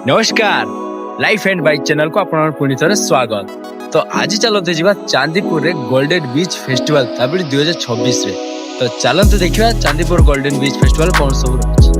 नमस्कार life and bike channel को आपण पुणी थे स्वागत। तो आज चलते जावा चांदीपुर रे गोल्डन बीच फेस्टिवल 2026 रे। तो चलते देखिए चांदीपुर गोल्डन बीच फेस्टिवल कौन सब रही।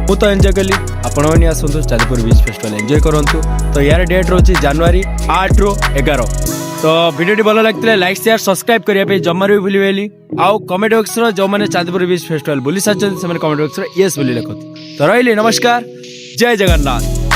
मु तो एंजॉय कली आपण आसतु चांदीपुर बीच फेस्टिवल एंजॉय करंतु। तो यार डेट रोचे जनवरी 8 ରୁ 11। तो वीडियो भल लगते लाइक शेयर सब्सक्राइब करने जमार भी भूलिए। आउ कमेंट बॉक्स जो मैंने चांदीपुर बीच फेस्टिवल बुली सारी कमेंट बॉक्स येस बोली लिखती। तो रही नमस्कार, जय जगन्नाथ।